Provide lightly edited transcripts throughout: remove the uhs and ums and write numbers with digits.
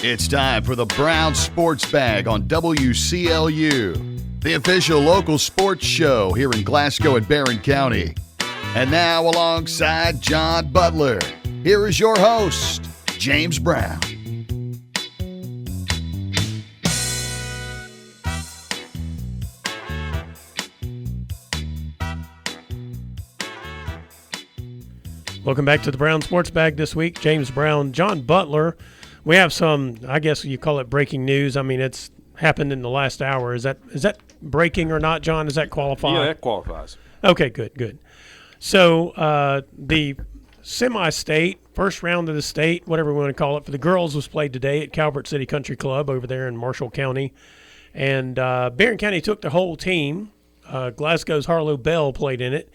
It's time for the Brown Sports Bag on WCLU, the official local sports show here in Glasgow and Barren County. And now, alongside John Butler, here is your host, James Brown. Welcome back to the Brown Sports Bag this week. James Brown, John Butler. We have some, I guess you call it breaking news. I mean, it's happened in the last hour. Is that breaking or not, John? Does that qualify? Yeah, that qualifies. Okay, good. So the semi-state, first round of the state, whatever we want to call it, for the girls was played today at Calvert City Country Club over there in Marshall County. And Barren County took the whole team. Glasgow's Harlow Bell played in it.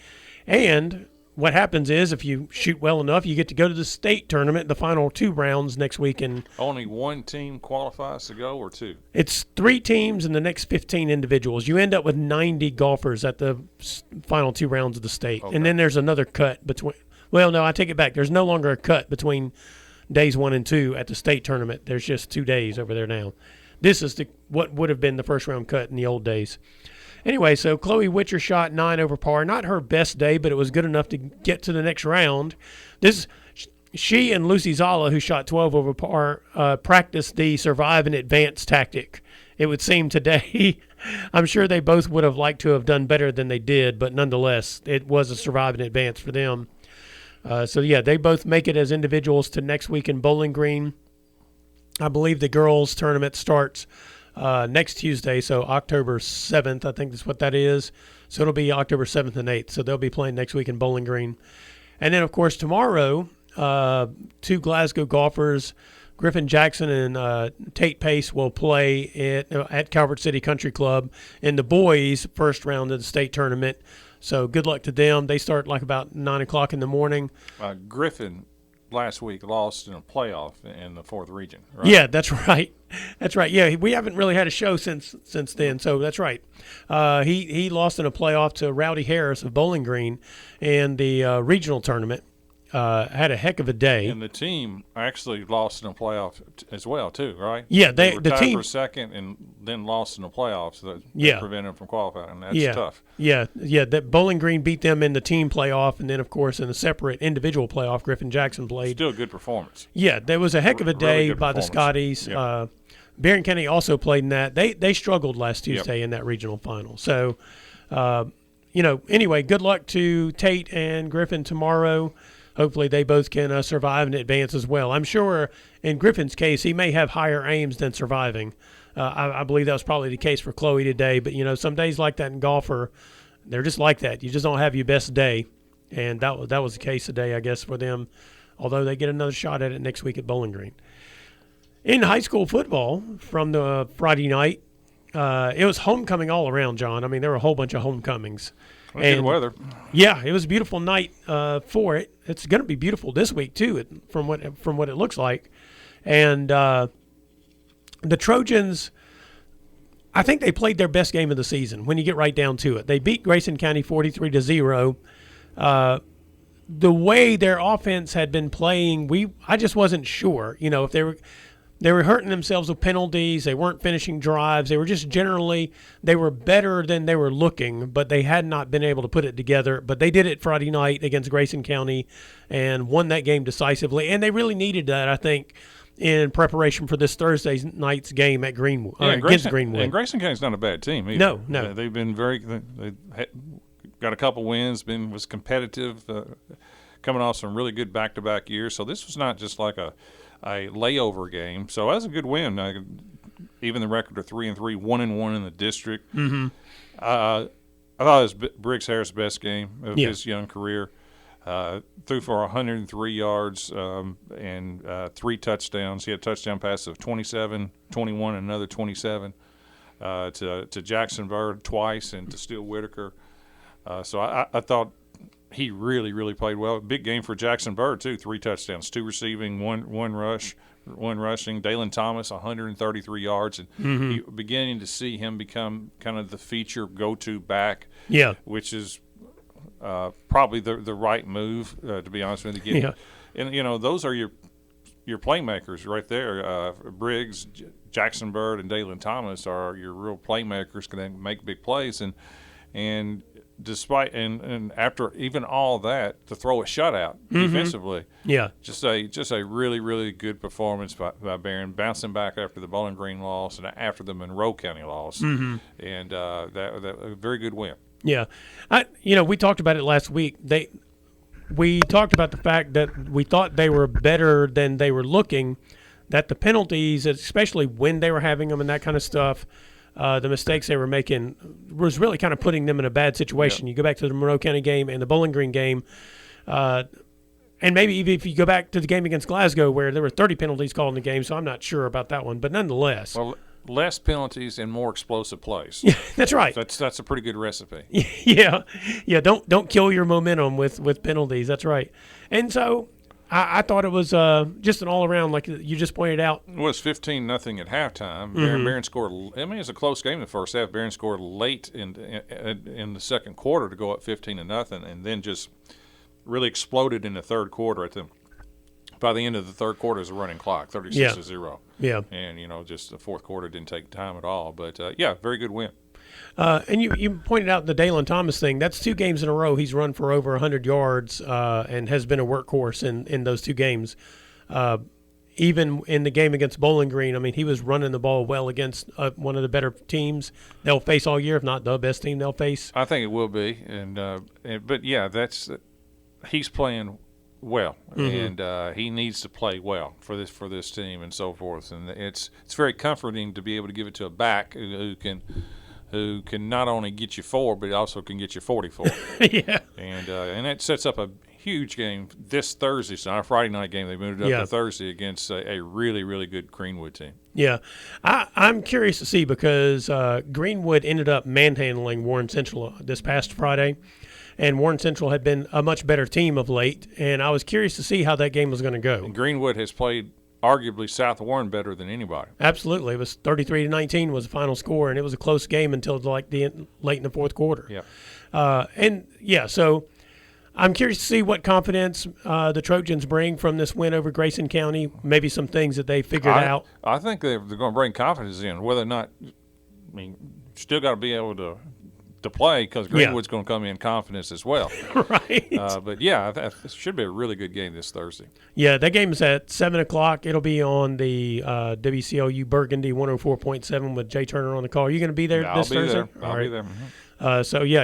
And what happens is if you shoot well enough, you get to go to the state tournament, the final 2 rounds next week. And only one team qualifies to go, or 2? It's 3 teams and the next 15 individuals. You end up with 90 golfers at the final 2 rounds of the state. Okay. And then there's another cut between – well, no, I take it back. There's no longer a cut between days 1 and 2 at the state tournament. There's just 2 days over there now. This is what would have been the first round cut in the old days. Anyway, so Chloe Witcher shot 9 over par. Not her best day, but it was good enough to get to the next round. She and Lucy Zala, who shot 12 over par, practiced the survive and advance tactic. It would seem today, I'm sure they both would have liked to have done better than they did, but nonetheless, it was a survive and advance for them. So, yeah, they both make it as individuals to next week in Bowling Green. I believe the girls' tournament starts next Tuesday, so October 7th, I think that's what that is. So it'll be October 7th and 8th. So they'll be playing next week in Bowling Green. And then, of course, tomorrow, 2 Glasgow golfers, Griffin Jackson and Tate Pace, will play at Calvert City Country Club in the boys' first round of the state tournament. So good luck to them. They start like about 9 o'clock in the morning. Griffin last week lost in a playoff in the 4th region, right? Yeah, that's right. That's right. Yeah, we haven't really had a show since then, so that's right. He lost in a playoff to Rowdy Harris of Bowling Green in the regional tournament. Had a heck of a day. And the team actually lost in a playoff as well, too, right? Yeah, they were the tied team for second and then lost in the playoffs. That prevented them from qualifying. That's tough. Yeah. That Bowling Green beat them in the team playoff, and then, of course, in the separate individual playoff, Griffin Jackson played. Still a good performance. Yeah, there was a heck of a day by the Scotties. Yep. Barren County also played in that. They struggled last Tuesday in that regional final. So, anyway, good luck to Tate and Griffin tomorrow. Hopefully they both can survive and advance as well. I'm sure in Griffin's case, he may have higher aims than surviving. I believe that was probably the case for Chloe today. But, some days like that in golf they're just like that. You just don't have your best day. And that was the case today, I guess, for them, although they get another shot at it next week at Bowling Green. In high school football from the Friday night, it was homecoming all around, John. I mean, there were a whole bunch of homecomings. Good weather. Yeah, it was a beautiful night for it. It's going to be beautiful this week too, from what it looks like. And the Trojans, I think they played their best game of the season when you get right down to it. They beat Grayson County 43-0. The way their offense had been playing, I just wasn't sure. If they were hurting themselves with penalties. They weren't finishing drives. They were just they were better than they were looking, but they had not been able to put it together. But they did it Friday night against Grayson County and won that game decisively. And they really needed that, I think, in preparation for this Thursday night's game at Greenwood. Against Greenwood. And Grayson County's not a bad team either. No. They've been they got a couple wins, was competitive, coming off some really good back-to-back years. So this was not just like a layover game. So that was a good win. Even the record of 3-3, 1-1 in the district. Mm-hmm. I thought it was Briggs Harris' best game of his young career. Threw for 103 yards and 3 touchdowns. He had a touchdown passes of 27, 21, and another 27 to Jackson Bird twice and to Steele Whitaker. So I thought he really, really played well. Big game for Jackson Bird, too. 3 touchdowns, 2 receiving, one rushing. Dalen Thomas, 133 yards. And you're beginning to see him become kind of the feature go-to back, which is probably the right move, to be honest with you. And, those are your your playmakers right there. Briggs, Jackson Bird, and Dalen Thomas are your real playmakers, can make big plays. And despite and after even all that, to throw a shutout defensively, just a really, really good performance by Barren, bouncing back after the Bowling Green loss and after the Monroe County loss, and that a very good win. Yeah, we talked about it last week. We talked about the fact that we thought they were better than they were looking, that the penalties, especially when they were having them and that kind of stuff, the mistakes they were making was really kind of putting them in a bad situation. You go back to the Monroe County game and the Bowling Green game, and maybe even if you go back to the game against Glasgow where there were 30 penalties called in the game, so I'm not sure about that one. But nonetheless. Well, less penalties and more explosive plays. Yeah, that's right. That's a pretty good recipe. Yeah. Don't kill your momentum with penalties. That's right. And so I thought it was just an all around, like you just pointed out. It was 15-0 at halftime. Barren scored. I mean, it was a close game in the first half. Barren scored late in the second quarter to go up 15-0, and then just really exploded in the third quarter. By the end of the third quarter, is a running clock, 36-0. Yeah. And just the fourth quarter didn't take time at all. But very good win. And you pointed out the Dalen Thomas thing. That's 2 games in a row he's run for over 100 yards and has been a workhorse in those 2 games. Even in the game against Bowling Green, I mean, he was running the ball well against one of the better teams they'll face all year, if not the best team they'll face. I think it will be. But he's playing well, and he needs to play well for this team and so forth. And it's very comforting to be able to give it to a back who can not only get you 4, but also can get you 44. Yeah. And it sets up a huge game this Thursday. So our Friday night game, they moved it up to Thursday against a really, really good Greenwood team. Yeah. I'm curious to see because Greenwood ended up manhandling Warren Central this past Friday. And Warren Central had been a much better team of late, and I was curious to see how that game was going to go. And Greenwood has played arguably South Warren better than anybody. Absolutely. It was 33-19 was the final score, and it was a close game until late in the fourth quarter. Yeah. So I'm curious to see what confidence the Trojans bring from this win over Grayson County, maybe some things that they figured out. I think they're going to bring confidence in, whether or not – I mean, still got to be able to play because Greenwood's going to come in confidence as well. Right. But, it should be a really good game this Thursday. Yeah, that game is at 7 o'clock. It'll be on the WCLU Burgundy 104.7 with Jay Turner on the call. Are you going to be there this Thursday? I'll be there.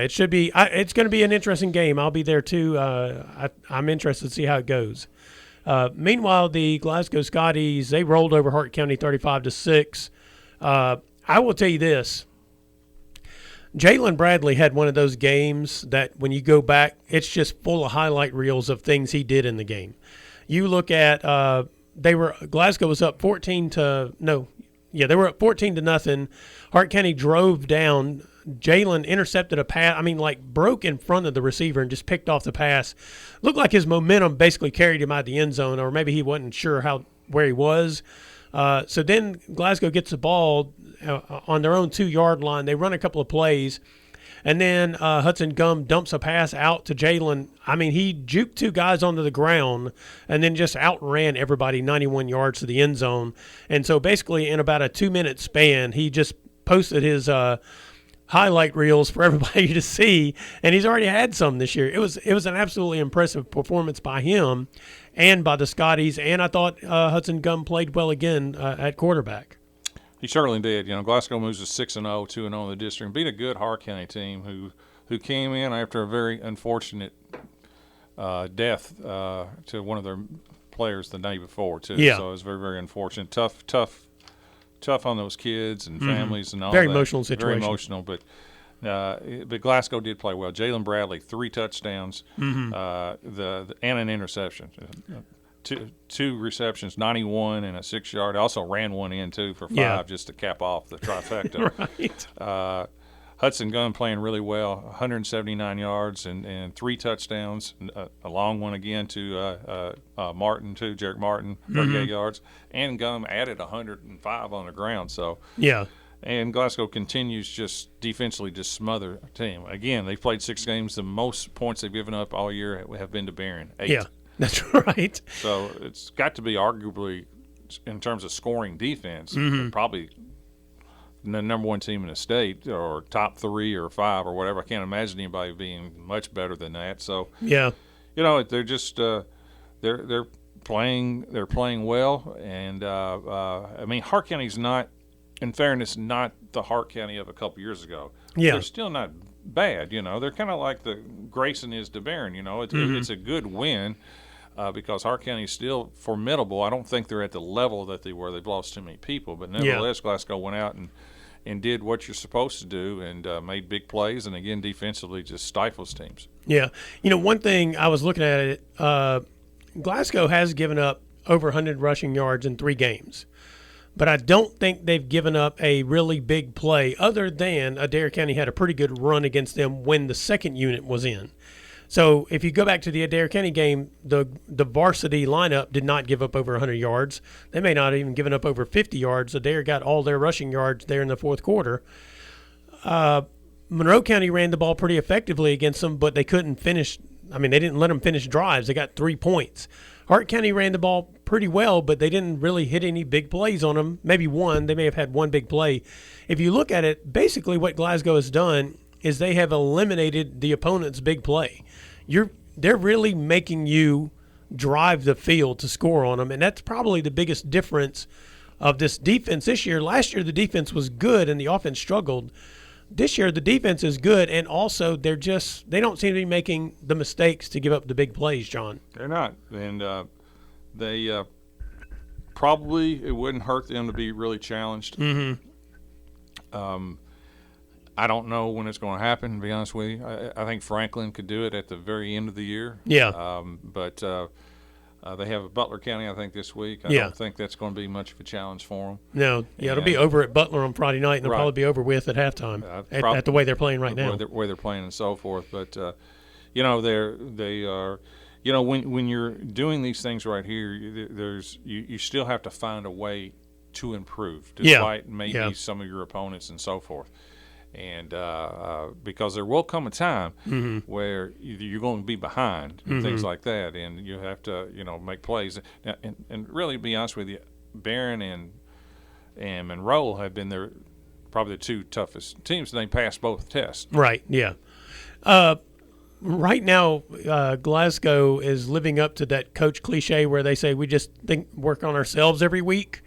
It should be it's going to be an interesting game. I'll be there too. I'm interested to see how it goes. Meanwhile, the Glasgow Scotties, they rolled over Hart County 35-6. I will tell you this. Jalen Bradley had one of those games that when you go back, it's just full of highlight reels of things he did in the game. You look at Glasgow was up 14-0. Hart County drove down. Jalen intercepted a pass. I mean, broke in front of the receiver and just picked off the pass. Looked like his momentum basically carried him out of the end zone, or maybe he wasn't sure where he was. So then Glasgow gets the ball on their own 2-yard line. They run a couple of plays, and then Hudson Gum dumps a pass out to Jalen. I mean, he juked 2 guys onto the ground and then just outran everybody 91 yards to the end zone. And so basically in about a 2-minute span, he just posted his highlight reels for everybody to see, and he's already had some this year. It was an absolutely impressive performance by him and by the Scotties, and I thought Hudson Gum played well again at quarterback. He certainly did. Glasgow moves to 6-0, 2-0 in the district, and beat a good Hart County team who came in after a very unfortunate death to one of their players the day before too. Yeah. So it was very, very unfortunate. Tough on those kids and families and all very that. Emotional situation. Very emotional, but Glasgow did play well. Jalen Bradley, 3 touchdowns, and an interception. Two receptions, 91 and a 6-yard. Also ran one in too for 5 just to cap off the trifecta. Right. Hudson Gunn playing really well, 179 yards and 3 touchdowns, a long one again to Martin too, Jarek Martin, 38 yards, and Gunn added 105 on the ground. So and Glasgow continues just defensively to smother a team. Again, they've played 6 games. The most points they've given up all year have been to Barren, 8. That's right. So it's got to be arguably, in terms of scoring defense, probably the number one team in the state, or top 3 or 5 or whatever. I can't imagine anybody being much better than that. So yeah, they're just they're playing well, and I mean, Hart County's not, in fairness, not the Hart County of a couple years ago. Yeah, they're still not bad. They're kind of like the Grayson is to Barren. It's a good win. Because Hart County is still formidable. I don't think they're at the level that they were. They've lost too many people. But nevertheless, Glasgow went out and did what you're supposed to do, and made big plays, and again, defensively just stifles teams. Yeah. One thing, I was looking at it, Glasgow has given up over 100 rushing yards in 3 games. But I don't think they've given up a really big play, other than Adair County had a pretty good run against them when the second unit was in. So if you go back to the Adair County game, the varsity lineup did not give up over 100 yards. They may not have even given up over 50 yards. Adair got all their rushing yards there in the fourth quarter. Monroe County ran the ball pretty effectively against them, but they couldn't finish. I mean, they didn't let them finish drives. They got 3 points. Hart County ran the ball pretty well, but they didn't really hit any big plays on them. Maybe one. They may have had one big play. If you look at it, basically what Glasgow has done is they have eliminated the opponent's big play. They're really making you drive the field to score on them, and that's probably the biggest difference of this defense this year. Last year the defense was good and the offense struggled. This year the defense is good, and also they don't seem to be making the mistakes to give up the big plays, John. They're not, and they probably, it wouldn't hurt them to be really challenged. I don't know when it's going to happen, to be honest with you. I think Franklin could do it at the very end of the year. Yeah. But they have Butler County, I think, this week. I don't think that's going to be much of a challenge for them. No. Yeah, it'll be over at Butler on Friday night, and they'll probably be over with at halftime at the way they're playing right now. The way they're playing and so forth. But, they are – when you're doing these things right here, you still have to find a way to improve, despite maybe some of your opponents and so forth. And because there will come a time where you're going to be behind and things like that, and you have to, make plays. Now, and really, to be honest with you, Barren and Monroe have been probably the 2 toughest teams, and they passed both tests. Right. Yeah. Right now, Glasgow is living up to that coach cliche where they say we just work on ourselves every week.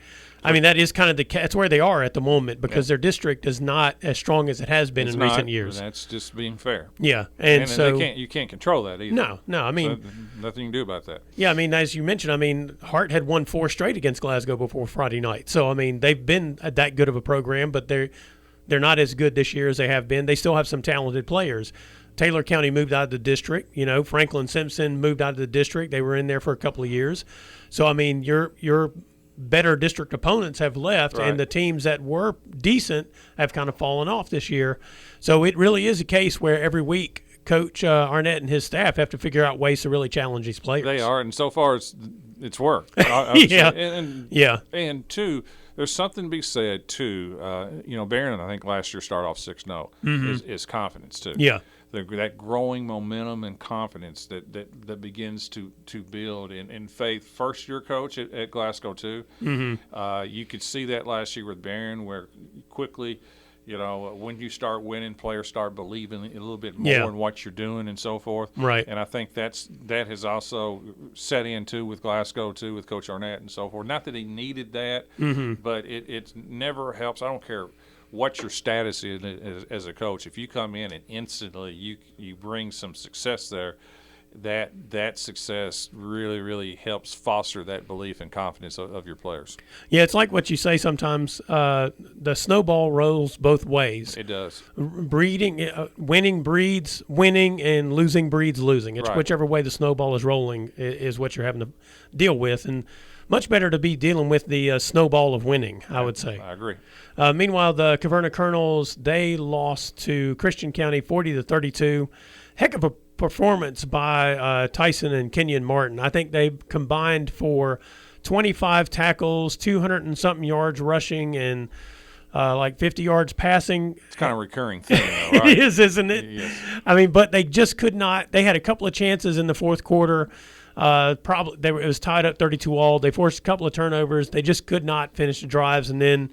I mean, that is kind of that's where they are at the moment, because their district is not as strong as it has been in recent years. That's just being fair. Yeah, and so you can't control that either. No. I mean, so nothing you can do about that. Yeah, I mean, as you mentioned, Hart had won 4 straight against Glasgow before Friday night. So I mean, they've been that good of a program, but they're not as good this year as they have been. They still have some talented players. Taylor County moved out of the district. Franklin Simpson moved out of the district. They were in there for a couple of years. So I mean, your better district opponents have left, and the teams that were decent have kind of fallen off this year. So it really is a case where every week Coach Arnett and his staff have to figure out ways to really challenge these players. They are, and so far it's worked. And 2, there's something to be said too. Barren, I think last year started off 6-0. Is confidence too. Yeah. That growing momentum and confidence that begins to build in faith. First-year coach at Glasgow too. You could see that last year with Barren, where quickly, when you start winning, players start believing a little bit more in what you're doing and so forth. Right. And I think that has also set in too with Glasgow too, with Coach Arnett and so forth. Not that he needed that, but it never helps. I don't care what your status is as a coach. If you come in and instantly you bring some success there, that success really, really helps foster that belief and confidence of your players. Yeah, it's like what you say sometimes. The snowball rolls both ways. It does. Winning breeds winning, and losing breeds losing. It's whichever way the snowball is rolling is what you're having to deal with. And much better to be dealing with the snowball of winning, I would say. I agree. Meanwhile, the Caverna Colonels, they lost to Christian County 40-32. Heck of a performance by Tyson and Kenyon Martin. I think they combined for 25 tackles, 200 and something yards rushing, and like 50 yards passing. It's kind of a recurring thing, though, right? It is, isn't it? Yes. I mean, but they just could not. They had a couple of chances in the fourth quarter. It was tied up 32-all. They forced a couple of turnovers. They just could not finish the drives. And then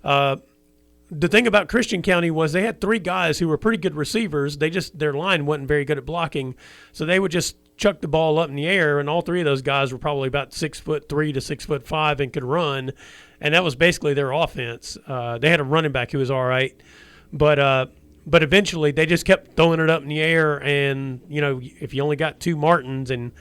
the thing about Christian County was they had 3 guys who were pretty good receivers. Their line wasn't very good at blocking, so they would just chuck the ball up in the air, and all 3 of those guys were probably about 6'3" to 6'5" and could run, and that was basically their offense. They had a running back who was all right, but eventually they just kept throwing it up in the air, and if you only got 2 Martins and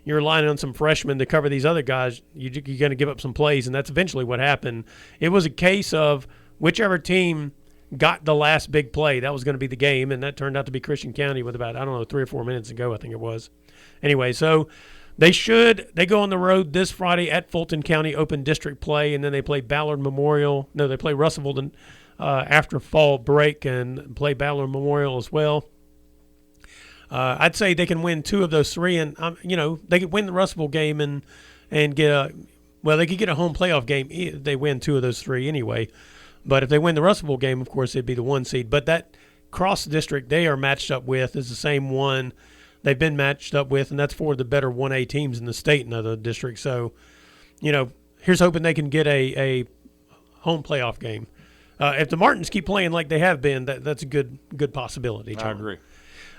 you're relying on some freshmen to cover these other guys, you're going to give up some plays, and that's eventually what happened. It was a case of whichever team got the last big play, that was going to be the game, and that turned out to be Christian County with about, 3 or 4 minutes ago, I think it was. Anyway, so they go on the road this Friday at Fulton County Open District play, and then they play Ballard Memorial. No, they play Russellville after fall break and play Ballard Memorial as well. I'd say they can win 2 of those 3, and they could win the Russellville game and get they could get a home playoff game if they win 2 of those 3 anyway. But if they win the Russellville game, of course, it'd be the 1 seed. But that cross district they are matched up with is the same one they've been matched up with, and that's 4 of the better 1A teams in the state in the district. So, here's hoping they can get a home playoff game. If the Martins keep playing like they have been, that's a good possibility, John. I agree.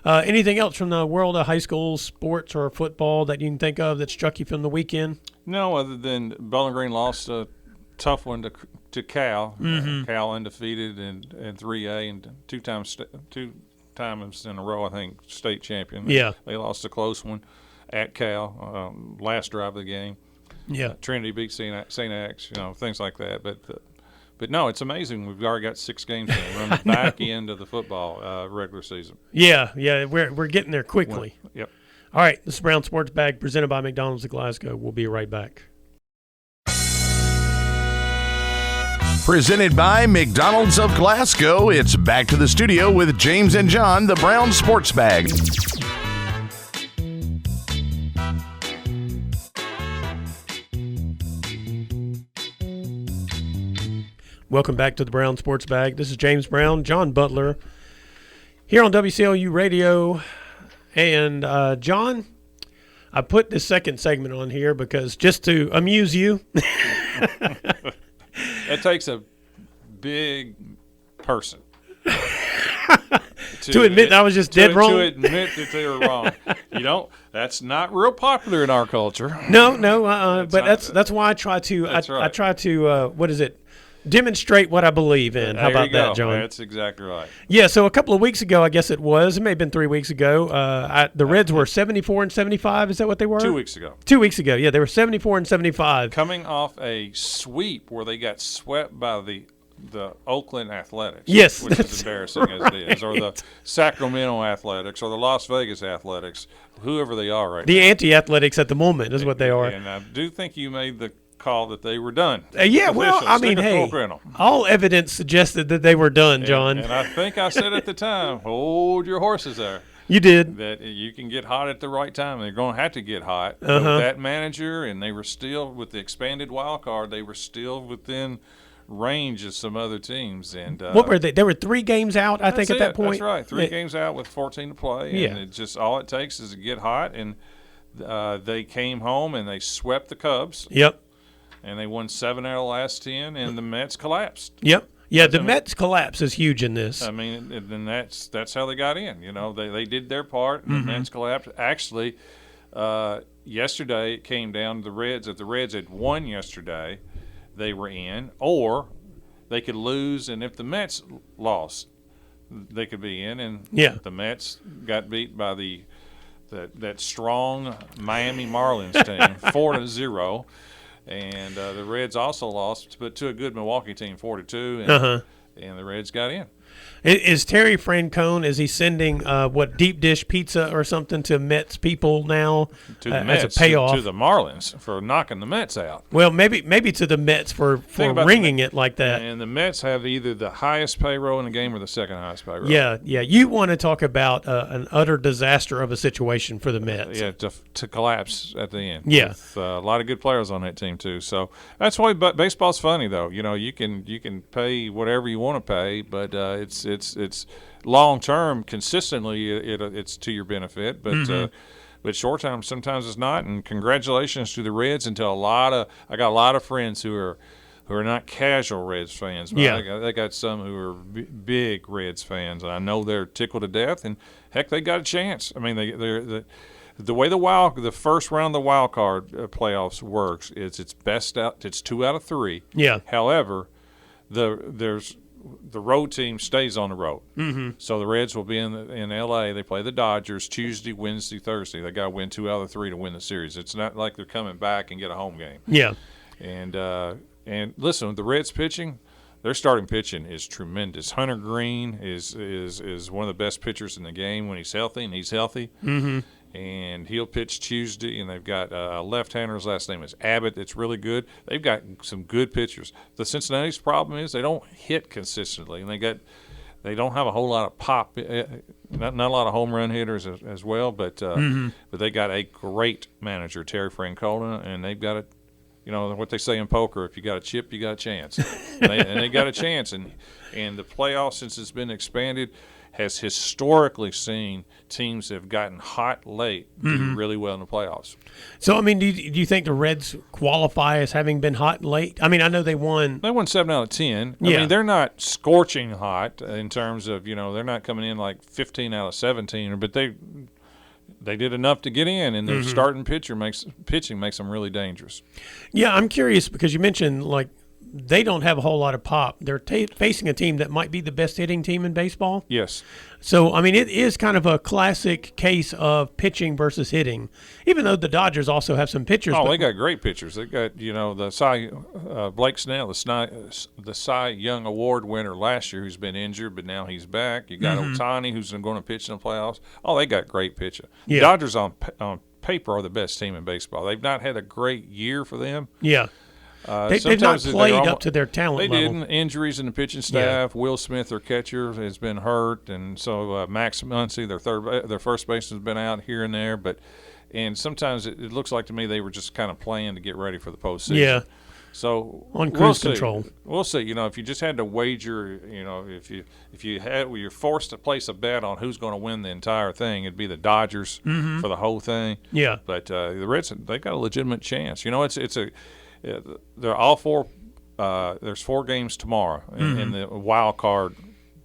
Anything else from the world of high school sports or football that you can think of that struck you from the weekend? No, other than Bowling Green lost a tough one to Cal. Mm-hmm. Cal undefeated in 3A and 2 times in a row, I think, state champion. Yeah. They lost a close one at Cal, last drive of the game. Yeah. Trinity beat St. X, things like that. But no, it's amazing. We've already got 6 games in. We're on the back end of the football regular season. Yeah, we're getting there quickly. Yep. All right, this is Brown Sports Bag presented by McDonald's of Glasgow. We'll be right back. Presented by McDonald's of Glasgow, it's back to the studio with James and John, the Brown Sports Bag. Welcome back to the Brown Sports Bag. This is James Brown, John Butler, here on WCLU Radio. And, John, I put this second segment on here because just to amuse you. It takes a big person to admit I was just dead wrong. To admit that they were wrong. That's not real popular in our culture. No, but that's why I try to. I try to. Demonstrate what I believe in. How about that, John? That's exactly right. Yeah. So a couple of weeks ago, I guess it may have been 3 weeks ago. The Reds were 74-75. Is that what they were? 2 weeks ago. 2 weeks ago. Yeah, they were 74-75. Coming off a sweep where they got swept by the Oakland Athletics. Yes, which is embarrassing as it is, or the Sacramento Athletics, or the Las Vegas Athletics, whoever they are right now. The anti-athletics at the moment is what they are. And I do think you made the call that they were done. Yeah, well, I mean, hey, all evidence suggested that they were done, John. And I think I said at the time, hold your horses there. You did. That you can get hot at the right time. They're going to have to get hot. But with that manager, and they were still, with the expanded wild card, they were still within range of some other teams. And what were they? They were 3 games out, I think, at that point. That's right. 3 games out with 14 to play. And it just all it takes is to get hot. And they came home and they swept the Cubs. Yep. And they won 7 out of the last 10, and the Mets collapsed. Yep. Yeah, the Mets collapse is huge in this. I mean, and that's how they got in. They did their part, and the Mets collapsed. Actually, yesterday it came down to the Reds. If the Reds had won yesterday, they were in, or they could lose, and if the Mets lost, they could be in. And the Mets got beat by that strong Miami Marlins team, 4-0. And the Reds also lost, but to a good Milwaukee team, 4-2, and the Reds got in. Is Terry Francone, is he sending deep dish pizza or something to Mets people now to the Mets, as a payoff? To the Marlins for knocking the Mets out. Well, maybe to the Mets for ringing it like that. And the Mets have either the highest payroll in the game or the second highest payroll. Yeah. You want to talk about an utter disaster of a situation for the Mets. Yeah, to collapse at the end. Yeah. With a lot of good players on that team, too. So that's why baseball's funny, though. You can pay whatever you want to pay, but it's long term, consistently, it's to your benefit. But but short term sometimes it's not. And congratulations to the Reds. I got a lot of friends who are not casual Reds fans. But I got some who are big Reds fans, and I know they're tickled to death. And heck, they got a chance. I mean, the way the first round of the wild card playoffs works is it's best out. It's 2 out of 3. Yeah. However, the road team stays on the road. Mm-hmm. So the Reds will be in L.A. They play the Dodgers Tuesday, Wednesday, Thursday. They got to win 2 out of 3 to win the series. It's not like they're coming back and get a home game. Yeah. And listen, the Reds pitching, their starting pitching is tremendous. Hunter Green is one of the best pitchers in the game when he's healthy, and he's healthy. Mm-hmm. And he'll pitch Tuesday, and they've got a left-hander. His last name is Abbott. It's really good. They've got some good pitchers. The Cincinnati's problem is they don't hit consistently, and they don't have a whole lot of pop, not a lot of home run hitters as well. But they got a great manager, Terry Francona, and they've got what they say in poker: if you got a chip, you got a chance. and they got a chance, and the playoffs, since it's been expanded, has historically seen teams that have gotten hot late do really well in the playoffs. So, I mean, do you think the Reds qualify as having been hot late? I mean, I know they won. They won 7 out of 10. Yeah. I mean, they're not scorching hot in terms of, they're not coming in like 15 out of 17, but they did enough to get in, and their starting pitching makes them really dangerous. Yeah, I'm curious because you mentioned, like, they don't have a whole lot of pop. They're facing a team that might be the best hitting team in baseball. Yes. So, I mean, it is kind of a classic case of pitching versus hitting, even though the Dodgers also have some pitchers. Oh, they got great pitchers. They got, the Blake Snell, the Cy Young Award winner last year, who's been injured, but now he's back. You got Ohtani, who's going to pitch in the playoffs. Oh, they got great pitching. Yeah. The Dodgers on paper are the best team in baseball. They've not had a great year for them. Yeah. They've not played up to their talent level. They didn't. Injuries in the pitching staff. Yeah. Will Smith, their catcher, has been hurt, and so Max Muncy, their first baseman, has been out here and there. And sometimes it looks like to me they were just kind of playing to get ready for the postseason. Yeah. So on cruise control. We'll see. If you just had to wager, if you're forced to place a bet on who's going to win the entire thing, it'd be the Dodgers for the whole thing. Yeah. But the Reds, they've got a legitimate chance. They're all 4. There's 4 games tomorrow in the wild card,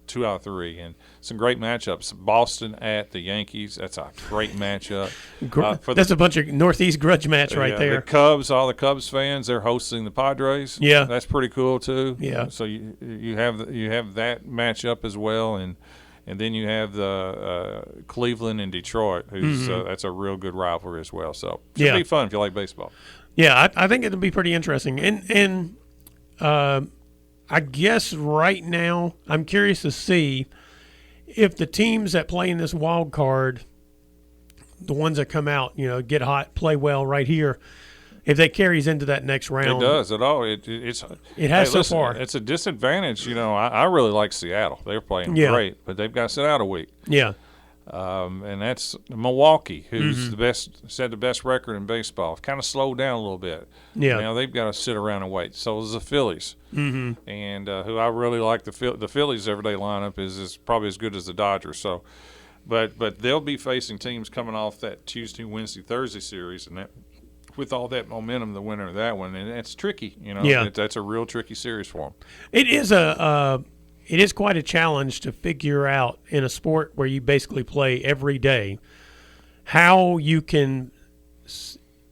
2 out of 3, and some great matchups. Boston at the Yankees. That's a great matchup. That's a bunch of Northeast grudge match right there. The Cubs, all the Cubs fans, they're hosting the Padres. Yeah, that's pretty cool too. Yeah. So you have that matchup as well, and then you have the Cleveland and Detroit, who's that's a real good rivalry as well. So should be fun if you like baseball. Yeah, I think it'll be pretty interesting. And I guess right now I'm curious to see if the teams that play in this wild card, the ones that come out, get hot, play well right here, if that carries into that next round. It does at all. It has so far. It's a disadvantage. I really like Seattle. They're playing great, but they've got to sit out a week. Yeah. And that's Milwaukee, who's the best record in baseball. Kind of slowed down a little bit. Yeah. Now they've got to sit around and wait. So is the Phillies, and who I really like. The Phillies' everyday lineup is probably as good as the Dodgers. So, but they'll be facing teams coming off that Tuesday, Wednesday, Thursday series, and that with all that momentum, the winner of that one, and it's tricky. That's a real tricky series for them. It is It is quite a challenge to figure out in a sport where you basically play every day how you can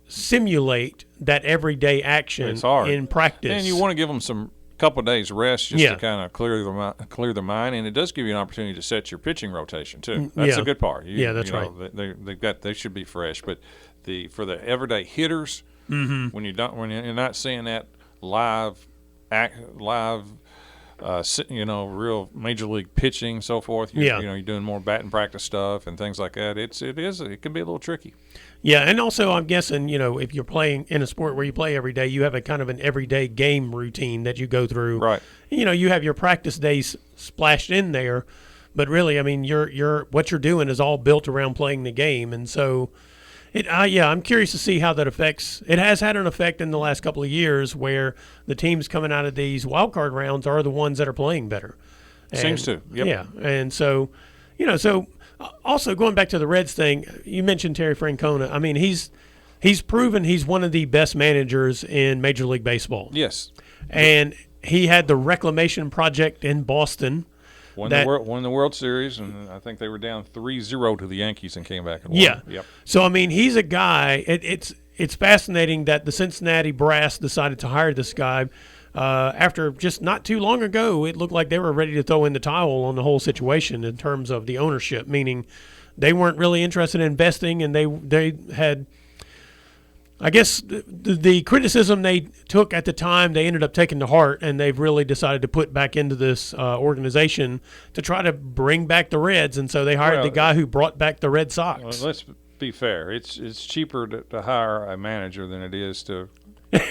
simulate that everyday action in practice. And you want to give them some couple of days rest just to kind of clear their mind, and it does give you an opportunity to set your pitching rotation too. That's a good part. That's right. They should be fresh, but for the everyday hitters, when you're not seeing that live. Real major league pitching, so forth. You're doing more batting practice stuff and things like that. It can be a little tricky. Yeah, and also I'm guessing if you're playing in a sport where you play every day, you have a kind of an everyday game routine that you go through. Right. You have your practice days splashed in there, but really, I mean, what you're doing is all built around playing the game, and so. I'm curious to see how that affects. It has had an effect in the last couple of years where the teams coming out of these wild card rounds are the ones that are playing better. Seems to. Yep. Yeah, and so, Also, going back to the Reds thing, you mentioned Terry Francona. I mean, he's proven he's one of the best managers in Major League Baseball. Yes. And he had the reclamation project in Boston. Won the World Series, and I think they were down 3-0 to the Yankees and came back and won. Yeah. Yep. So, I mean, he's a guy. It's fascinating that the Cincinnati brass decided to hire this guy. After just not too long ago, it looked like they were ready to throw in the towel on the whole situation in terms of the ownership, meaning they weren't really interested in investing, and they had, I guess, the criticism they took at the time, they ended up taking to heart, and they've really decided to put back into this organization to try to bring back the Reds, and so they hired the guy who brought back the Red Sox. Well, let's be fair. It's cheaper to hire a manager than it is to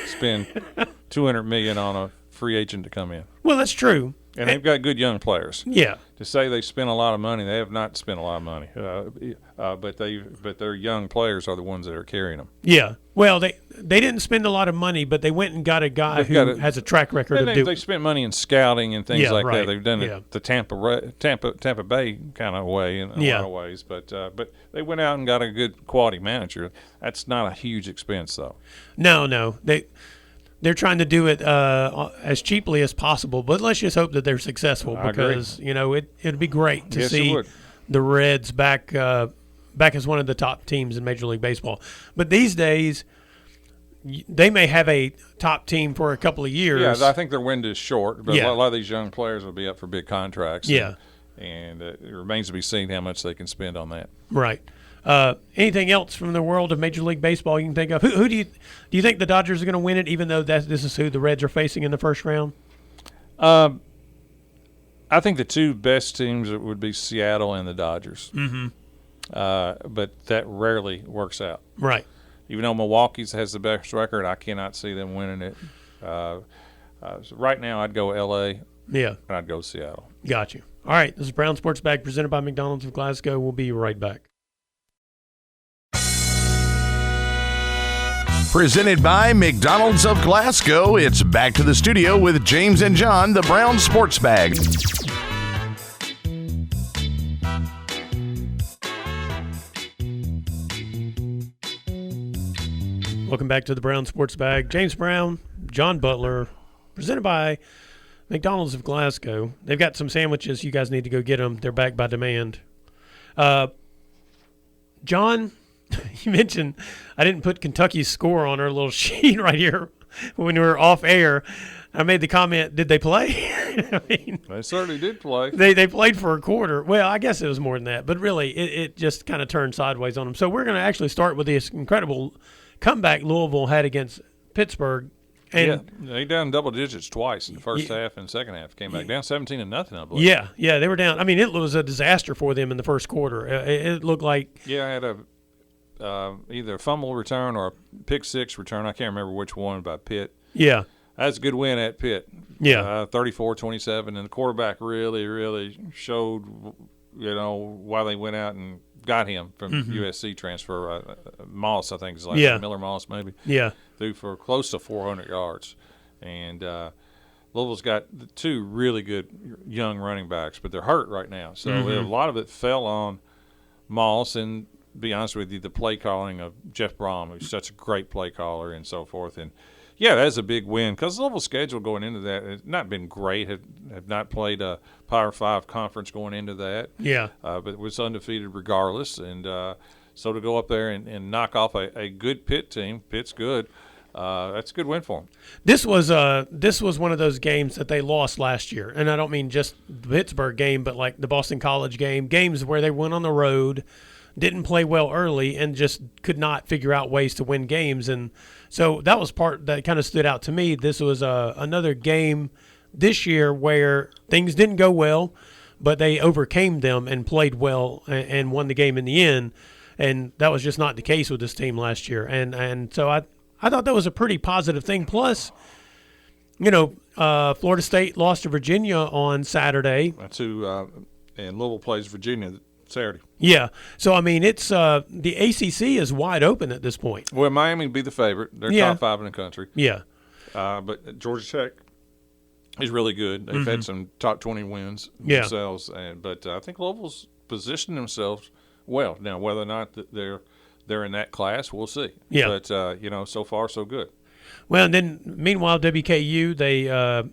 spend $200 million on a free agent to come in. Well, that's true. And they've got good young players. Yeah. To say they spent a lot of money, they have not spent a lot of money. But their young players are the ones that are carrying them. Yeah. Well, they didn't spend a lot of money, but they went and got a guy who has a track record of doing. They spent money in scouting and things like right. that. They've done it the Tampa Bay kind of way in a lot of ways. But they went out and got a good quality manager. That's not a huge expense, though. No. They're trying to do it as cheaply as possible, but let's just hope that they're successful because it'd be great to see the Reds back as one of the top teams in Major League Baseball. But these days, they may have a top team for a couple of years. Yeah, I think their window is short, but a lot of these young players will be up for big contracts. Yeah, and it remains to be seen how much they can spend on that. Right. Anything else from the world of Major League Baseball you can think of? Who do you think the Dodgers are going to win it, even though this is who the Reds are facing in the first round? I think the two best teams would be Seattle and the Dodgers. Mm-hmm. But that rarely works out. Right. Even though Milwaukee's has the best record, I cannot see them winning it. So right now, I'd go L.A. Yeah. And I'd go Seattle. Got you. All right. This is Brown Sports Bag presented by McDonald's of Glasgow. We'll be right back. Presented by McDonald's of Glasgow, it's back to the studio with James and John, the Brown Sports Bag. Welcome back to the Brown Sports Bag. James Brown, John Butler, presented by McDonald's of Glasgow. They've got some sandwiches. You guys need to go get them. They're back by demand. John, you mentioned I didn't put Kentucky's score on our little sheet right here when we were off air. I made the comment, did they play? I mean, they certainly did play. They played for a quarter. Well, I guess it was more than that. But really, it just kind of turned sideways on them. So we're going to actually start with this incredible comeback Louisville had against Pittsburgh. And they down double digits twice in the first half and second half. Came back down 17-0, I believe. Yeah, they were down. I mean, it was a disaster for them in the first quarter. It looked like. Yeah, I had either a fumble return or a pick six return. I can't remember which one by Pitt. Yeah. That's a good win at Pitt. Yeah. 34-27, and the quarterback really, really showed, why they went out and got him from USC transfer. Moss, I think, is like Miller Moss maybe. Yeah. Threw for close to 400 yards. And Louisville's got two really good young running backs, but they're hurt right now. So a lot of it fell on Moss and, to be honest with you, the play calling of Jeff Brom, who's such a great play caller and so forth. And, yeah, that's a big win because Louisville's schedule going into that has not been great. Have not played a Power 5 conference going into that. Yeah. But was undefeated regardless. And so to go up there and knock off a good Pitt team, Pitt's good, that's a good win for them. This was one of those games that they lost last year. And I don't mean just the Pittsburgh game, but like the Boston College game, games where they went on the road, didn't play well early, and just could not figure out ways to win games. And so that was part that kind of stood out to me. This was another game this year where things didn't go well, but they overcame them and played well and won the game in the end. And that was just not the case with this team last year. And so I thought that was a pretty positive thing. Plus, Florida State lost to Virginia on Saturday. That's who and Louisville plays Virginia Saturday. Yeah. So, I mean, it's the ACC is wide open at this point. Well, Miami would be the favorite. They're top 5 in the country. Yeah. But Georgia Tech is really good. They've had some top 20 wins themselves. But I think Louisville's positioned themselves well. Now, whether or not they're in that class, we'll see. Yeah. But so far so good. Well, and then meanwhile, WKU, they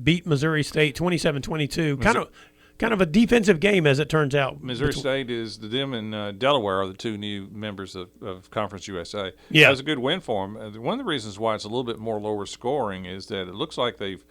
beat Missouri State 27-22. Kind of a defensive game, as it turns out. Missouri State them and Delaware are the two new members of Conference USA. Yeah. That was a good win for them. One of the reasons why it's a little bit more lower scoring is that it looks like they've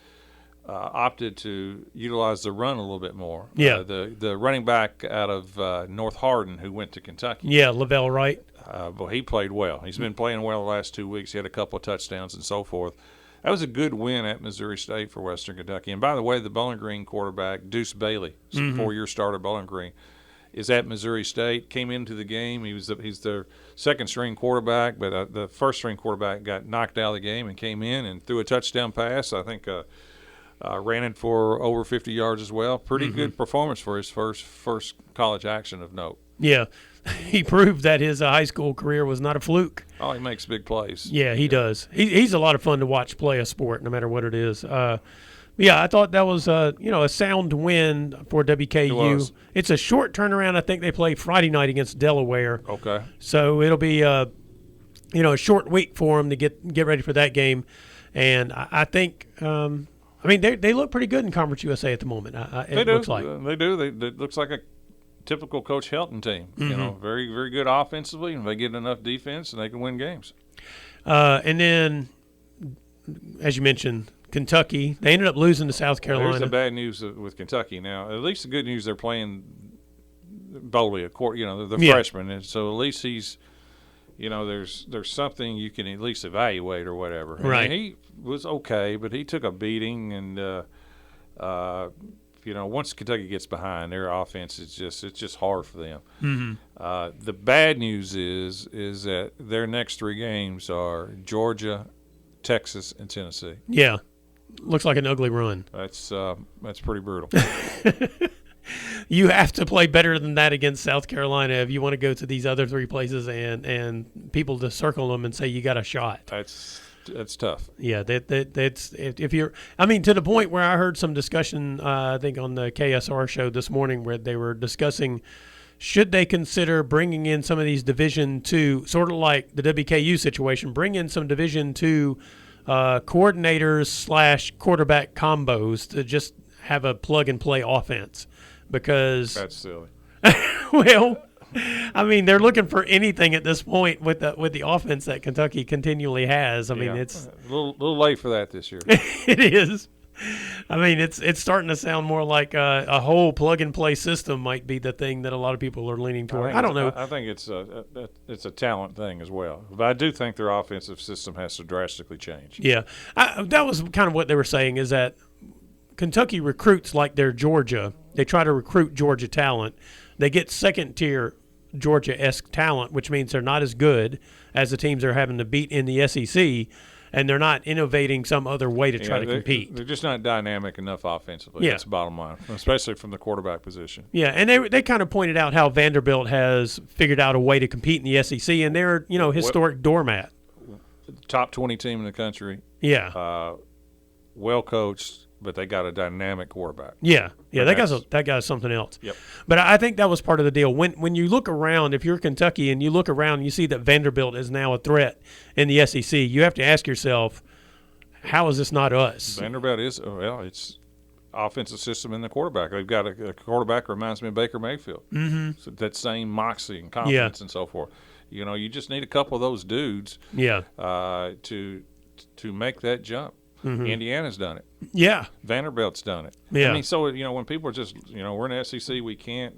opted to utilize the run a little bit more. Yeah. The running back out of North Hardin who went to Kentucky. Yeah, Lavelle Wright. But he played well. He's been playing well the last 2 weeks. He had a couple of touchdowns and so forth. That was a good win at Missouri State for Western Kentucky. And by the way, the Bowling Green quarterback, Deuce Bailey, 4-year starter Bowling Green, is at Missouri State. Came into the game. He's their second-string quarterback, but the first-string quarterback got knocked out of the game and came in and threw a touchdown pass. I think ran it for over 50 yards as well. Pretty good performance for his first college action of note. Yeah. He proved that his high school career was not a fluke. Oh, he makes big plays. Yeah, he does. He's a lot of fun to watch play a sport, no matter what it is. Yeah, I thought that was a sound win for WKU. It's a short turnaround. I think they play Friday night against Delaware. Okay. So it'll be a short week for them to get ready for that game, and I think. They look pretty good in Conference USA at the moment. It looks like they do. It looks like a typical Coach Helton team. Very, very good offensively, and they get enough defense, and they can win games. And then, as you mentioned, Kentucky, they ended up losing to South Carolina. There's the bad news with Kentucky. Now, at least the good news, they're playing Bowley, the freshman, and so at least he's, there's something you can at least evaluate or whatever. Right. And he was okay, but he took a beating, and once Kentucky gets behind, their offense it's just hard for them. Mm-hmm. The bad news is that their next 3 games are Georgia, Texas, and Tennessee. Yeah, looks like an ugly run. That's pretty brutal. You have to play better than that against South Carolina if you want to go to these other 3 places and people to circle them and say you got a shot. That's tough. Yeah, that's if you're. to the point where I heard some discussion. I think on the KSR show this morning where they were discussing should they consider bringing in some of these Division II, sort of like the WKU situation, bring in some Division II coordinators / quarterback combos to just have a plug and play offense because that's silly. Well. They're looking for anything at this point with the offense that Kentucky continually has. It's a little late for that this year. It is. It's starting to sound more like a whole plug and play system might be the thing that a lot of people are leaning toward. I don't know. I think it's a talent thing as well, but I do think their offensive system has to drastically change. Yeah, that was kind of what they were saying is that Kentucky recruits like they're Georgia. They try to recruit Georgia talent. They get second-tier Georgia-esque talent, which means they're not as good as the teams they're having to beat in the SEC, and they're not innovating some other way to try to compete. They're just not dynamic enough offensively. Yeah. That's the bottom line, especially from the quarterback position. Yeah, and they kind of pointed out how Vanderbilt has figured out a way to compete in the SEC, and they're historic doormat. Top 20 team in the country. Yeah. Well coached. But they got a dynamic quarterback. Yeah, that guy's something else. Yep. But I think that was part of the deal. When you look around, if you're Kentucky and you look around and you see that Vanderbilt is now a threat in the SEC, you have to ask yourself, how is this not us? Vanderbilt is it's offensive system in the quarterback. They've got a quarterback that reminds me of Baker Mayfield. Mm-hmm. So that same moxie and confidence and so forth. You just need a couple of those dudes. Yeah. To make that jump. Mm-hmm. Indiana's done it. Yeah. Vanderbilt's done it. Yeah. So, when people are just, we're in the SEC, we can't.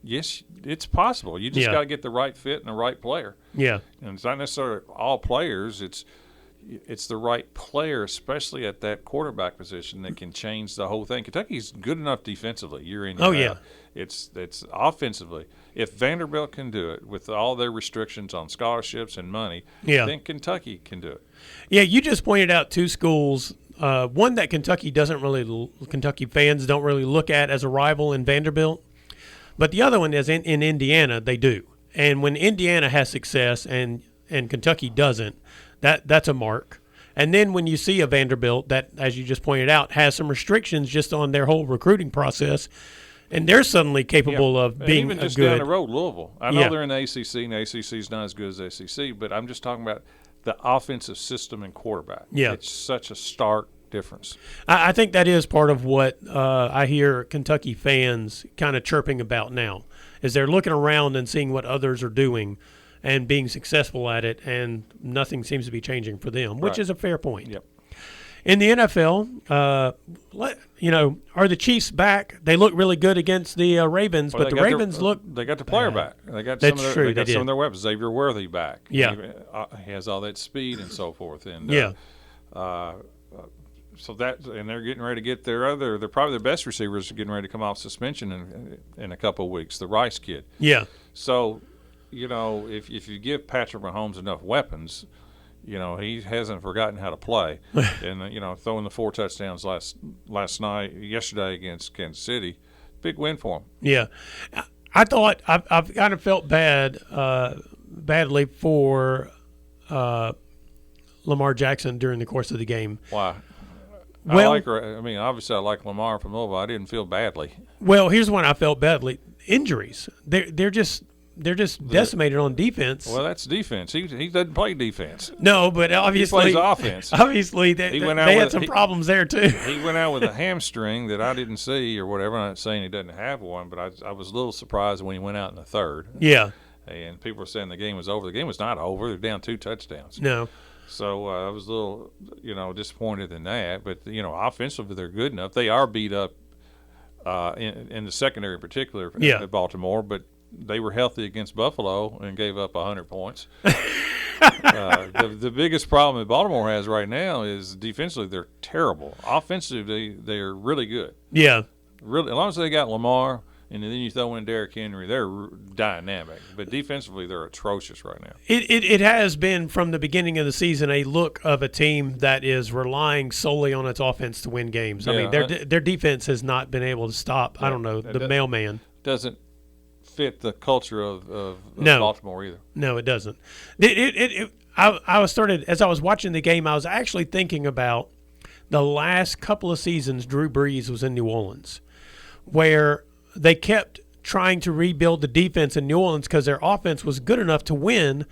Yes, it's possible. You just got to get the right fit and the right player. Yeah. And it's not necessarily all players. It's the right player, especially at that quarterback position, that can change the whole thing. Kentucky's good enough defensively. Year in, year out. Yeah. It's offensively. If Vanderbilt can do it with all their restrictions on scholarships and money, then Kentucky can do it. Yeah, you just pointed out 2 schools. One that Kentucky fans don't really look at as a rival in Vanderbilt, but the other one is in Indiana. They do, and when Indiana has success and Kentucky doesn't, that's a mark. And then when you see a Vanderbilt that, as you just pointed out, has some restrictions just on their whole recruiting process. And they're suddenly capable of being even just good. down the road, Louisville. I know they're in the ACC, and the ACC is not as good as the ACC, but I'm just talking about the offensive system and quarterback. Yeah. It's such a stark difference. I think that is part of what I hear Kentucky fans kind of chirping about now, is they're looking around and seeing what others are doing and being successful at it, and nothing seems to be changing for them, which is a fair point. Yep. In the NFL, are the Chiefs back? They look really good against the Ravens, but the Ravens they got the player back. They got That's some of true, their, they some of did. their weapons. Xavier Worthy back. Yeah. He has all that speed and so forth. And so and they're getting ready to get they're probably their best receivers getting ready to come off suspension in a couple of weeks. The Rice kid. Yeah. So, if you give Patrick Mahomes enough weapons, he hasn't forgotten how to play. And, throwing the 4 touchdowns yesterday against Kansas City, big win for him. Yeah. I thought I've kind of felt badly for Lamar Jackson during the course of the game. Why? Well, obviously I like Lamar from Louisville. I didn't feel badly. Well, here's one I felt badly. Injuries. They're just decimated on defense. Well, that's defense. He doesn't play defense. No, but obviously he plays offense. Obviously, they had some problems there too. He went out with a hamstring that I didn't see or whatever. I'm not saying he doesn't have one, but I was a little surprised when he went out in the third. Yeah. And people were saying the game was over. The game was not over. They're down 2 touchdowns. No. So I was a little, disappointed in that. But, offensively they're good enough. They are beat up in the secondary in particular at Baltimore, but they were healthy against Buffalo and gave up 100 points. The biggest problem that Baltimore has right now is defensively they're terrible. Offensively, they're really good. Yeah. Really, as long as they got Lamar and then you throw in Derrick Henry, they're dynamic. But defensively, they're atrocious right now. It has been from the beginning of the season a look of a team that is relying solely on its offense to win games. I mean, their defense has not been able to stop, the mailman. Doesn't fit the culture of Baltimore either. No, it doesn't. As I was watching the game, I was actually thinking about the last couple of seasons Drew Brees was in New Orleans, where they kept trying to rebuild the defense in New Orleans because their offense was good enough to win,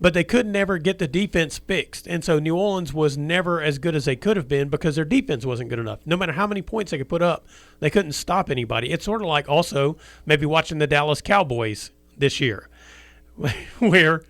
but they could never get the defense fixed. And so New Orleans was never as good as they could have been because their defense wasn't good enough. No matter how many points they could put up, they couldn't stop anybody. It's sort of like also maybe watching the Dallas Cowboys this year, where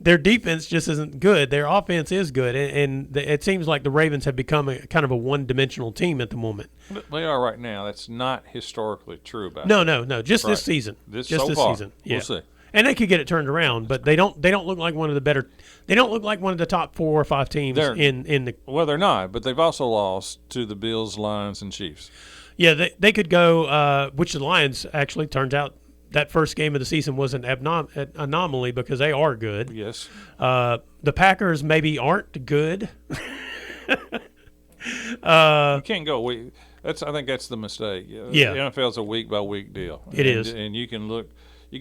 their defense just isn't good. Their offense is good, and it seems like the Ravens have become kind of a one-dimensional team at the moment. They are right now. That's not historically true about No. Just this season. This season. Yeah. We'll see. And they could get it turned around, but they don't look like one of the better. They don't look like one of the top 4 or 5 teams in the. Well, they're not, but they've also lost to the Bills, Lions, and Chiefs. Yeah, they could go. Which the Lions actually turns out that first game of the season was an anomaly because they are good. Yes. The Packers maybe aren't good. You can't go. I think that's the mistake. Yeah. The NFL's a week by week deal. It is, and you can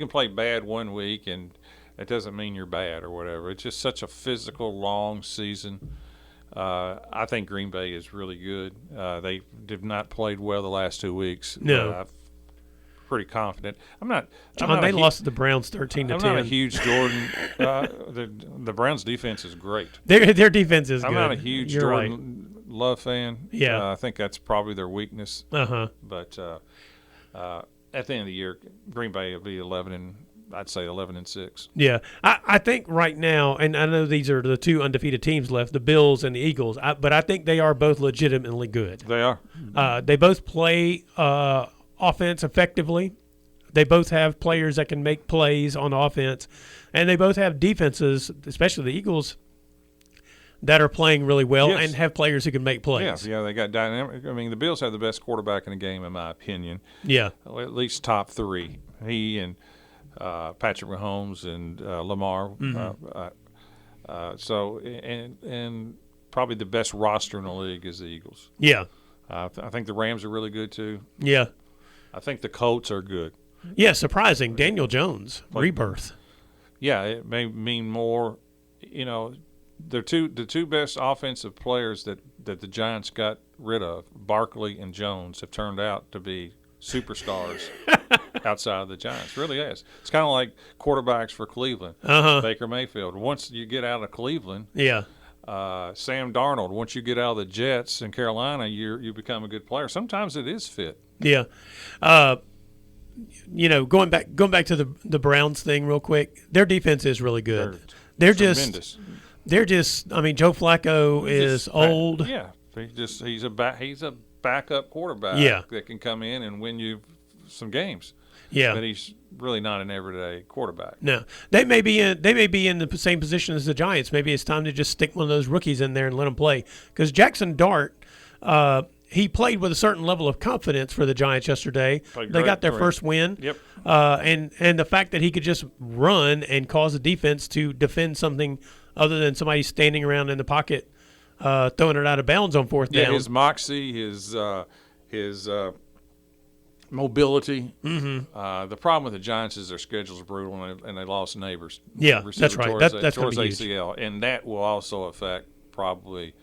play bad one week, and that doesn't mean you're bad or whatever. It's just such a physical, long season. I think Green Bay is really good. They have not played well the last 2 weeks. No. I'm pretty confident. They lost to the Browns 13-10. I'm not a huge Jordan. The Browns' defense is great. Their defense is good. I'm not a huge Jordan Love fan. Yeah. I think that's probably their weakness. But at the end of the year, Green Bay will be 11-6. Yeah, I think right now, and I know these are the 2 undefeated teams left, the Bills and the Eagles, but I think they are both legitimately good. They are. They both play offense effectively. They both have players that can make plays on offense, and they both have defenses, especially the Eagles, that are playing really well and have players who can make plays. Yeah, they got dynamic. I mean, the Bills have the best quarterback in the game, in my opinion. Yeah. Well, at least top 3. He and Patrick Mahomes and Lamar. And probably the best roster in the league is the Eagles. Yeah. I think the Rams are really good too. Yeah. I think the Colts are good. Yeah, surprising. Daniel Jones, rebirth. Yeah, it may mean more. The two best offensive players that the Giants got rid of, Barkley and Jones, have turned out to be superstars outside of the Giants. Really is. It's kind of like quarterbacks for Cleveland. Baker Mayfield. Once you get out of Cleveland, Sam Darnold. Once you get out of the Jets in Carolina, you become a good player. Sometimes it is fit. Yeah. Going back to the Browns thing real quick. Their defense is really good. They're tremendous. I mean, Joe Flacco is old. Yeah. He's a backup quarterback that can come in and win you some games. Yeah. But he's really not an everyday quarterback. No. They may be in the same position as the Giants. Maybe it's time to just stick one of those rookies in there and let them play. Because Jackson Dart, he played with a certain level of confidence for the Giants yesterday. They got their first win. Yep. And the fact that he could just run and cause the defense to defend something other than somebody standing around in the pocket throwing it out of bounds on fourth down. Yeah, his moxie, his mobility. The problem with the Giants is their schedule's brutal, and they lost Neighbors. Yeah, that's right. That's towards going to be ACL, huge. and that will also affect probably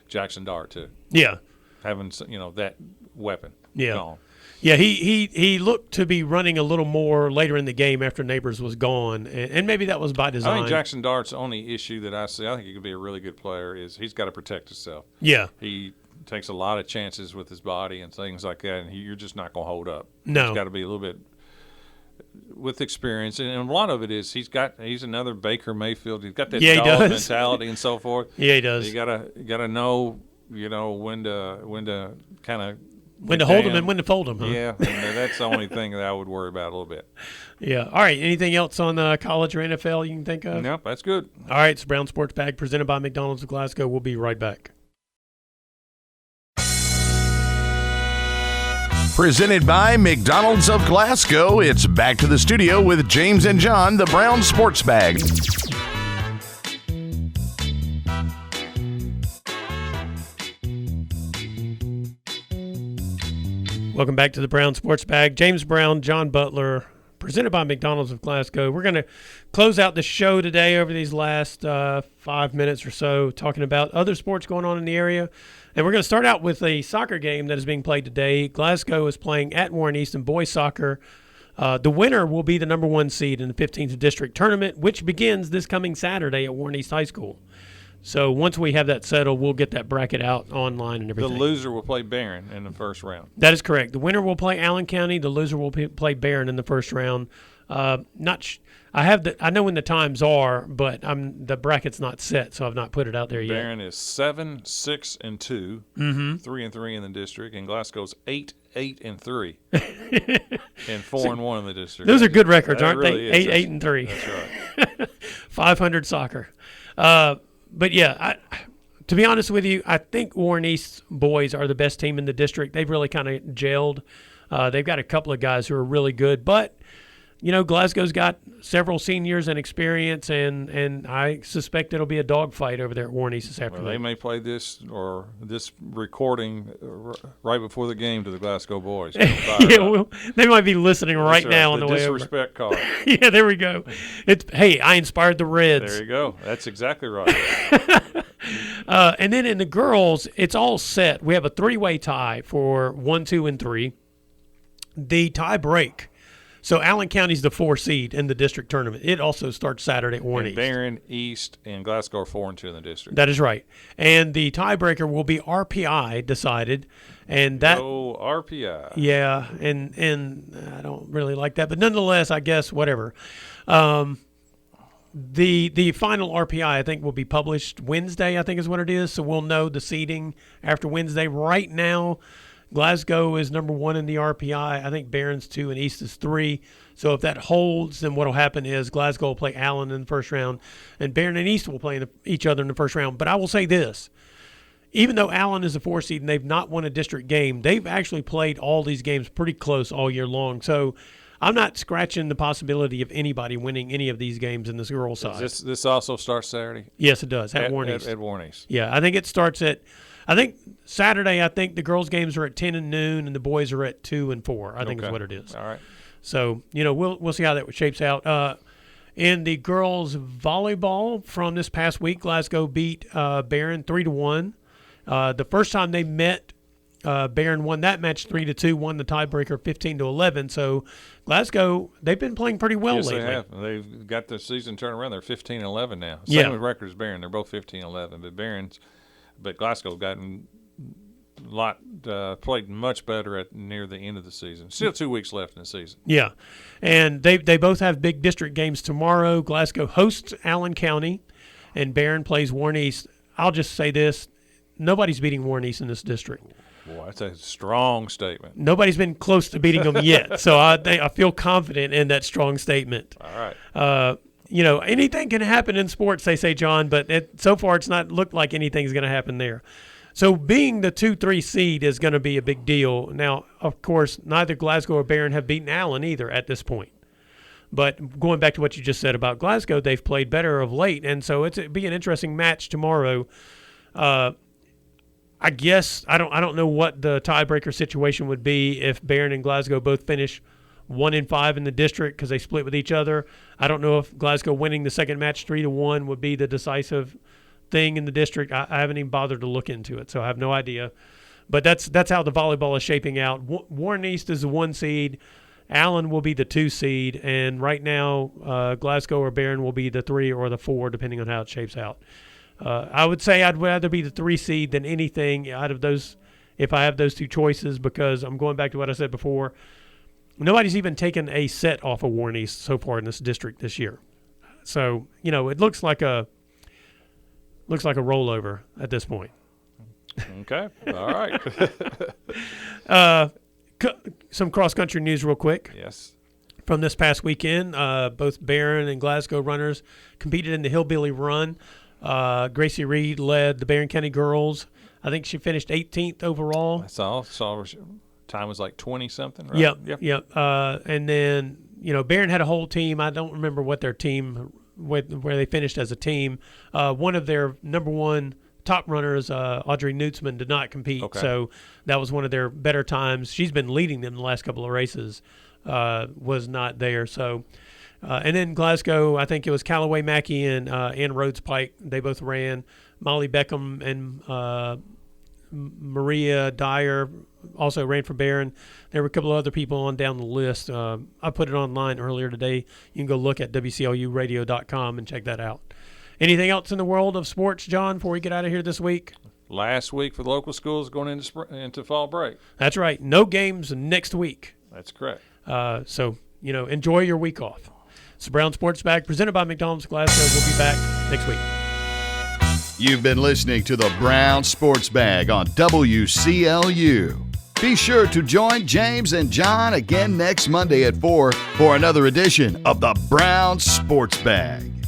Jackson Dart too. Yeah, having that weapon. Yeah. Gone. Yeah, he looked to be running a little more later in the game after Neighbors was gone, and maybe that was by design. I think Jackson Dart's only issue that I see, I think he could be a really good player, is he's got to protect himself. Yeah. He takes a lot of chances with his body and things like that, and you're just not going to hold up. No. He's got to be a little bit with experience, and a lot of it is he's another Baker Mayfield. He's got that dog mentality and so forth. Yeah, he does. You gotta know when to kind of. When to hold them and when to fold them, huh? Yeah, and that's the only thing that I would worry about a little bit. Yeah. All right. Anything else on college or NFL you can think of? Nope, that's good. All right. It's Brown Sports Bag presented by McDonald's of Glasgow. We'll be right back. Presented by McDonald's of Glasgow, it's back to the studio with James and John, the Brown Sports Bag. Welcome back to the Brown Sports Bag. James Brown, John Butler, presented by McDonald's of Glasgow. We're going to close out the show today over these last 5 minutes or so, talking about other sports going on in the area. And we're going to start out with a soccer game that is being played today. Glasgow is playing at Warren East in boys soccer. The winner will be the number 1 seed in the 15th district tournament, which begins this coming Saturday at Warren East High School. So once we have that settled, we'll get that bracket out online and everything. The loser will play Barren in the first round. That is correct. The winner will play Allen County. The loser will play Barren in the first round. I know when the times are, but the bracket's not set, so I've not put it out there yet. Barren is 7-6-2, 3-3 in the district, and Glasgow's 8-8-3, and 4-1 in the district. Those are good records, aren't really they? 8-8-3. That's right. 500 soccer. But yeah, to be honest with you, I think Warren East boys are the best team in the district. They've really kind of gelled. They've got a couple of guys who are really good, but Glasgow's got several seniors and experience, and I suspect it'll be a dogfight over there at Warren East this afternoon. Well, they may play this recording right before the game to the Glasgow boys. They might be listening right now on the way over. The disrespect card. Yeah, there we go. Hey, I inspired the Reds. There you go. That's exactly right. And then in the girls, it's all set. We have a 3-way tie for 1, 2, and 3. The tie break. So Allen County's the 4 seed in the district tournament. It also starts Saturday at Warren East. Barren, East, and Glasgow are 4-2 in the district. That is right. And the tiebreaker will be RPI decided. And that RPI. Yeah, and I don't really like that, but nonetheless, I guess whatever. The final RPI, I think, will be published Wednesday, I think is what it is. So we'll know the seeding after Wednesday. Right now, Glasgow is number 1 in the RPI. I think Barron's 2 and East is 3. So if that holds, then what will happen is Glasgow will play Allen in the first round, and Barron and East will play each other in the first round. But I will say this. Even though Allen is a 4 seed and they've not won a district game, they've actually played all these games pretty close all year long. So I'm not scratching the possibility of anybody winning any of these games in this girls' side. This also starts Saturday? Yes, it does, at Warren East. At Warren East. Yeah, I think it starts at – I think Saturday, the girls' games are at 10 and noon, and the boys are at 2 and 4, I think is what it is. All right. So, we'll see how that shapes out. In the girls' volleyball from this past week, Glasgow beat Barron 3-1. The first time they met Barren won that match 3-2, won the tiebreaker 15-11. So Glasgow, they've been playing pretty well lately. Yes, they have. They've got the season turned around. They're 15-11 now. Yeah. Same record as Barren. They're both 15-11. But Glasgow gotten played much better near the end of the season. Still 2 weeks left in the season. Yeah, and they both have big district games tomorrow. Glasgow hosts Allen County, and Barren plays Warren East. I'll just say this: nobody's beating Warren East in this district. Boy, that's a strong statement. Nobody's been close to beating them yet, so I feel confident in that strong statement. All right. Anything can happen in sports, they say, John, but so far it's not looked like anything's going to happen there. So being the 2-3 seed is going to be a big deal. Now, of course, neither Glasgow or Barren have beaten Allen either at this point. But going back to what you just said about Glasgow, they've played better of late, and so it'd be an interesting match tomorrow. I guess I don't know what the tiebreaker situation would be if Barren and Glasgow both finish 1-5 in the district because they split with each other. I don't know if Glasgow winning the second match 3-1 would be the decisive thing in the district. I haven't even bothered to look into it, so I have no idea. But that's how the volleyball is shaping out. Warren East is the 1 seed. Allen will be the 2 seed, and right now Glasgow or Barren will be the 3 or the 4, depending on how it shapes out. I would say I'd rather be the 3 seed than anything out of those if I have those 2 choices, because I'm going back to what I said before. Nobody's even taken a set off of Warren East so far in this district this year. So, it looks like a rollover at this point. Okay. All right. Some cross-country news real quick. Yes. From this past weekend, both Barren and Glasgow runners competed in the Hillbilly Run. Gracie Reed led the Barren County girls. I think she finished 18th overall. That's all. Saw time was like 20-something, right? Yep. And then, Barren had a whole team. I don't remember what their team, where they finished as a team. One of their number 1 top runners, Audrey Nutzman, did not compete. Okay. So that was one of their better times. She's been leading them the last couple of races, was not there. So, and then Glasgow, I think it was Callaway Mackey and Ann Rhodes Pike. They both ran. Molly Beckham and Maria Dyer also ran for Barren. There were a couple of other people on down the list. I put it online earlier today. You can go look at WCLUradio.com and check that out. Anything else in the world of sports, John, before we get out of here this week? Last week for the local schools going into fall break. That's right. No games next week. That's correct. So, enjoy your week off. It's the Brown Sports Bag presented by McDonald's Glasgow. We'll be back next week. You've been listening to the Brown Sports Bag on WCLU. Be sure to join James and John again next Monday at 4 for another edition of the Brown Sports Bag.